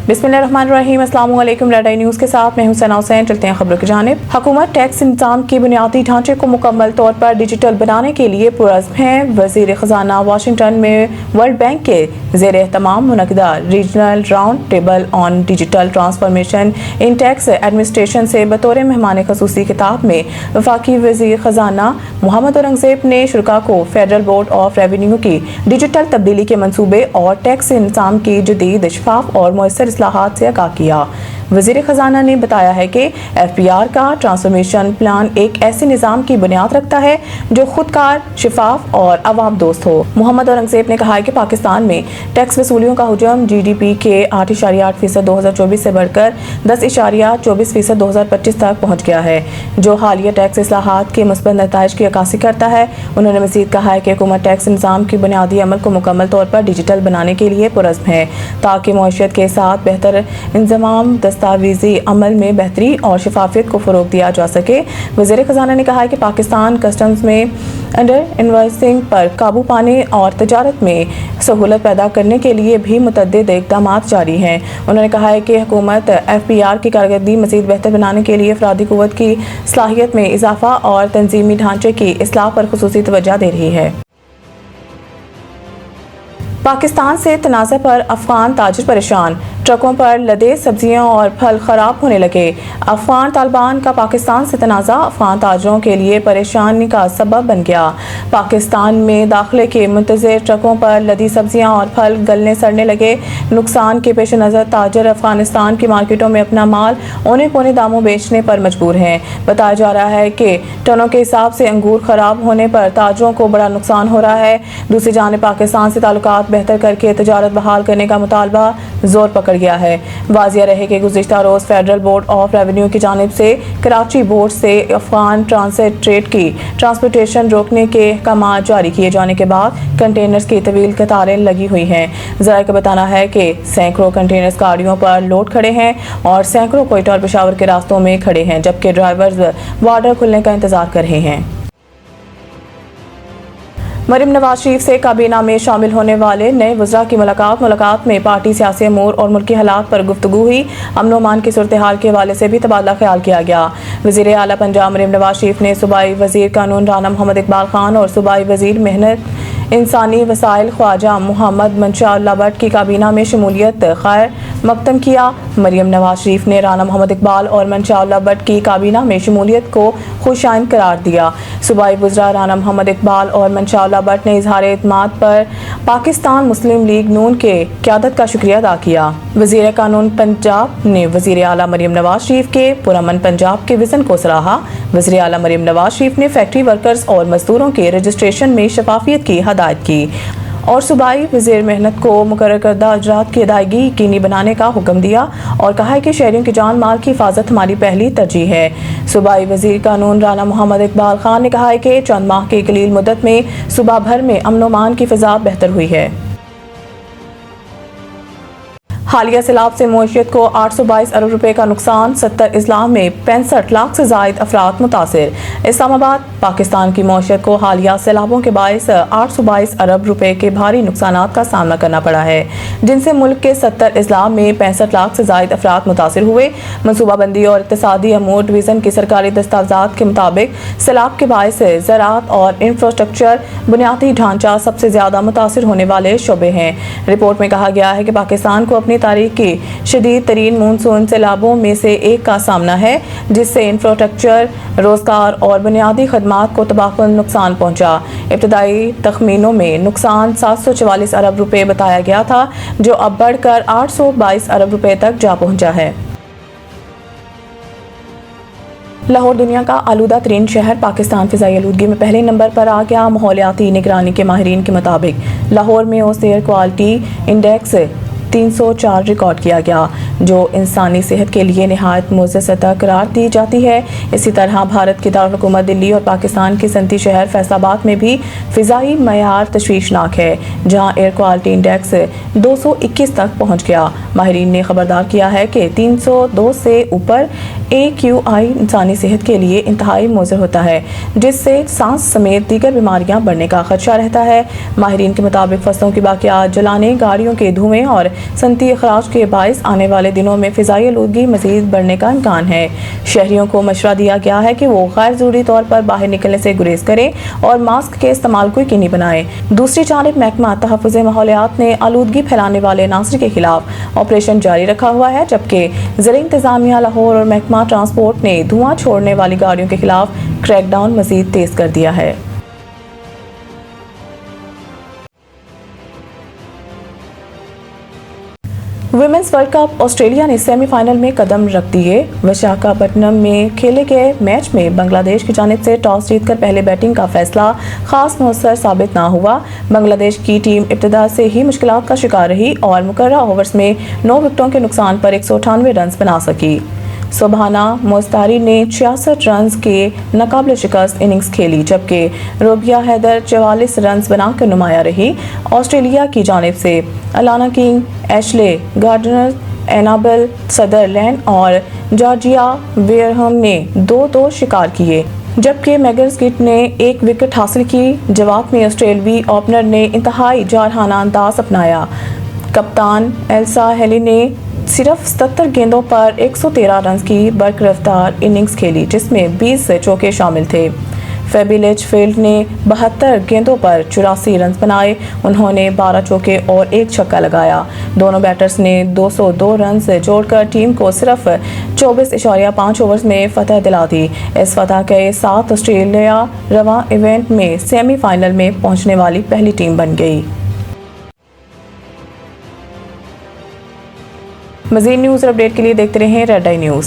बिस्मिल्लाहिर्रहमानिर्रहीम। अस्सलाम वालेकुम। रेड आई न्यूज़ के साथ मैं हूं सना हुसैन। चलते हैं खबरों की जानिब। हुकूमत टैक्स निज़ाम के बुनियादी ढांचे को मुकम्मल तौर पर डिजिटल बनाने के लिए पुरज़्म है। वज़ीर ख़ज़ाना वाशिंगटन में वर्ल्ड बैंक के ज़ेर एहतमाम मुनक़दा regional round table on digital transformation in tax administration से बतौर मेहमान ख़ुसूसी खिताब में वफाकी वज़ीर ख़ज़ाना मोहम्मद औरंगज़ेब ने शुरा को फेडरल बोर्ड ऑफ रेवेन्यू की डिजिटल तब्दीली के मनसूबे और टैक्स निज़ाम की जदीद शफाफ और मौसर इस्लाहात से आगाह किया। वज़ीर ख़ज़ाना ने बताया है कि FPR का ट्रांसफॉर्मेशन प्लान एक ऐसे निज़ाम की बुनियाद रखता है जो खुदकार, शफाफ और अवाम दोस्त हो। मोहम्मद औरंगज़ेब ने कहा है कि पाकिस्तान में टैक्स वसूलियों का हुजम GDP के 8.8% 2024 से बढ़कर 10.24% 2025 तक पहुँच गया है, जो हालिया टैक्स इस्लाहात के मुस्बत नताइज की अक्कासी करता है। उन्होंने मज़ीद कहा है कि हुकूमत टैक्स निज़ाम की बुनियादी अमल को मुकम्मल तौर पर डिजिटल बनाने के लिए पुरज़्म है ताकि मईशत के साथ बेहतर इंतज़ाम, दस्तावेज़ी अमल में बेहतरी और शफाफियत को फ़रोग़ दिया जा सके। वज़ीर ख़ज़ाना ने कहा है कि पाकिस्तान कस्टम्स में अंडर इन्वॉइसिंग पर काबू पाने और तजारत में सहूलत पैदा करने के लिए भी मुतअद्दिद इक़दाम जारी हैं। उन्होंने कहा है कि हुकूमत FPR की कारकर्दगी मज़ीद बेहतर बनाने के लिए अफ़रादी क़ुव्वत की सलाहियत में इजाफ़ा और तंज़ीमी ढांचे की इस्लाह पर ख़ुसूसी तवज्जो दे रही है। पाकिस्तान से तनाज़ा पर अफ़गान ताजिर परेशान, ट्रकों पर लदे सब्जियां और फल खराब होने लगे। अफ़गान तालिबान का पाकिस्तान से तनाज़ा अफ़गान ताजिरों के लिए परेशानी का सबब बन गया। पाकिस्तान में दाखिले के मुंतज़िर ट्रकों पर लदी सब्जियां और फल गलने सड़ने लगे। नुकसान के पेश नज़र ताजिर अफ़गानिस्तान की मार्केटों में अपना माल औने पौने दामों बेचने पर मजबूर हैं। बताया जा रहा है कि टनों के हिसाब से अंगूर खराब होने पर ताजिरों को बड़ा नुकसान हो रहा है। दूसरी जानिब पाकिस्तान से ताल्लुकात बेहतर करके तजारत बहाल करने का मुतालबा जोर पकड़ गया है। वाज़िया रहे कि गुज़िश्ता रोज़ फेडरल बोर्ड ऑफ रेवेन्यू की जानिब से कराची बोर्ड से अफ़गान ट्रांसिट ट्रेड की ट्रांसपोर्टेशन रोकने के अहकाम जारी किए जाने के बाद कंटेनर्स की तवील कतारें लगी हुई हैं। ज़राए का बताना है कि सैकड़ों कंटेनर्स गाड़ियों पर लोड खड़े हैं और सैकड़ों कोयटा और पेशावर के रास्तों में खड़े हैं, जबकि ड्राइवर्स बॉर्डर खुलने का इंतजार कर रहे हैं। मरीम नवाज शरीफ से काबीना में शामिल होने वाले नए वज़रा की मुलाकात में पार्टी, सियासी अमूर और मुल्की हालात पर गुफ्तगू हुई। अमन व अमान की सूरत हाल के हवाले से भी तबादला ख्याल किया गया। वज़ीर आला पंजाब मरीम नवाज शरीफ ने सूबाई वज़ीर कानून राना मोहम्मद इकबाल खान और सूबाई वज़ीर मेहनत इंसानी वसाइल ख्वाजा मोहम्मद मंशा भट्ट की काबीना में शमूलियत खैर मकदम किया। मरीम नवाज शरीफ ने राना मोहम्मद इकबाल और मंशा भट्ट की काबीना में शमूलियत को खुशाइन करार दिया। सूबाई वज़रा राना मोहम्मद इकबाल और मंशा भट्ट ने इजहार एतमाद पर पाकिस्तान मुस्लिम लीग नून के क़यादत का शुक्रिया अदा किया। वज़ीर कानून पंजाब ने वज़ीर आला मरीम नवाज शरीफ के पुरअमन पंजाब के विज़न को सराहा। वज़ीर आला मरीम नवाज शरीफ ने फैक्ट्री वर्कर्स और मजदूरों के रजिस्ट्रेशन में शफाफियत की हदायत की और सूबाई वज़ीर मेहनत को मुकर्रर करदा अजरात की अदायगी यकीनी बनाने का हुक्म दिया और कहा है कि शहरियों की जान माल की हिफाजत हमारी पहली तरजीह है। सूबाई वज़ीर कानून राना मोहम्मद इकबाल खान ने कहा है कि चंद माह की कलील मुद्दत में सूबा भर में अमन व अमान की फ़िज़ा बेहतर हुई है। हालिया सैलाब से मईशत को 822 अरब रुपए का नुकसान, 70 अजला में 65 लाख से ज़ायद अफराद मुतासिर। इस्लामाबाद पाकिस्तान की मईशत को हालिया सैलाबों के बायस 822 अरब रुपए के भारी नुकसानात का सामना करना पड़ा है, जिनसे मुल्क के 70 अजला में 65 लाख से ज़ायद अफराद मुतासिर हुए। मनसूबाबंदी और इक़्तिसादी अमूर डिवीज़न की सरकारी दस्तावेज़ात के मुताबिक सैलाब के बायस ज़राअत और इंफ्रास्ट्रक्चर बुनियादी ढांचा सबसे ज़्यादा मुतासिर होने वाले शोबे हैं। रिपोर्ट में कहा गया है कि पाकिस्तान को अपनी तारीख की शदीद तरीन मानसून सैलाबों में से एक का सामना है, जिससे इंफ्रास्ट्रक्चर, रोजगार और बुनियादी खदमात को तबाहकुन नुकसान पहुंचा। इब्तदाई तखमीनों में नुकसान 744 अरब रुपए बताया गया था, जो अब बढ़कर 822 अरब रुपए तक जा पहुंचा है। लाहौर दुनिया का आलूदा तरीन शहर पाकिस्तान फ़िज़ाई आलूदगी में पहले नंबर पर आ गया। माहौलियाती निगरानी के माहिरीन के मुताबिक लाहौर में ओस एयर क्वालिटी इंडेक्स 304 रिकॉर्ड किया गया। جو انسانی صحت کے لیے نہایت معزز سطح قرار دی جاتی ہے۔ اسی طرح بھارت کی دارالحکومت دلی اور پاکستان کے صنعتی شہر فیصل آباد میں بھی فضائی معیار تشویشناک ہے، جہاں ایئر کوالٹی انڈیکس 221 تک پہنچ گیا۔ ماہرین نے خبردار کیا ہے کہ 302 سے اوپر AQI انسانی صحت کے لیے انتہائی مضر ہوتا ہے، جس سے سانس سمیت دیگر بیماریاں بڑھنے کا خدشہ رہتا ہے۔ ماہرین کے مطابق فصلوں کی باقیات جلانے، گاڑیوں کے دھوئیں اور صنعتی اخراج کے باعث آنے والے دنوں میں فضائی آلودگی مزید بڑھنے کا امکان ہے۔ شہریوں کو مشورہ دیا گیا ہے کہ وہ غیر ضروری طور پر باہر نکلنے سے گریز کریں اور ماسک کے استعمال کو یقینی بنائیں۔ دوسری جانب محکمہ تحفظ ماحولیات نے آلودگی پھیلانے والے عناصر کے خلاف آپریشن جاری رکھا ہوا ہے، جبکہ ضلع انتظامیہ لاہور اور محکمہ ٹرانسپورٹ نے دھواں چھوڑنے والی گاڑیوں کے خلاف کریک ڈاؤن مزید تیز کر دیا ہے۔ ویمنز ورلڈ کپ آسٹریلیا نے سیمی فائنل میں قدم رکھ دیے۔ وشاکھاپٹنم میں کھیلے گئے میچ میں بنگلہ دیش کی جانب سے ٹاس جیت کر پہلے بیٹنگ کا فیصلہ خاص مؤثر ثابت نہ ہوا۔ بنگلہ دیش کی ٹیم ابتدا سے ہی مشکلات کا شکار رہی اور مقررہ اوورز میں 9 وکٹوں کے نقصان پر 198 رنز بنا سکی۔ سبحانہ مستاری نے 66 رنز کے ناقابل شکست اننگز کھیلی، جبکہ روبیہ حیدر 44 رنز بنا کر نمایاں رہی۔ آسٹریلیا کی جانب سے Alana King, Ashleigh Gardner, Annabel Sutherland اور جارجیا ویئرہم نے 2-2 شکار کیے، جبکہ میگن گٹ نے 1 وکٹ حاصل کی۔ جواب میں آسٹریلوی اوپنر نے انتہائی جارحانہ انداز اپنایا۔ کپتان ایلسا ہیلی نے صرف 77 گیندوں پر 113 رنز کی برقرار اننگز کھیلی، جس میں 20 چوکے شامل تھے۔ فیبی لیچفیلڈ نے 72 گیندوں پر 84 رنز بنائے۔ انہوں نے 12 چوکے اور 1 چھکا لگایا۔ دونوں بیٹرز نے 202 رنز جوڑ کر ٹیم کو صرف 24.5 اوورز میں فتح دلا دی۔ اس فتح کے ساتھ آسٹریلیا رواں ایونٹ میں سیمی فائنل میں پہنچنے والی پہلی ٹیم بن گئی۔ مزید نیوز اور اپڈیٹ کے لیے دیکھتے رہیں ریڈ آئی نیوز۔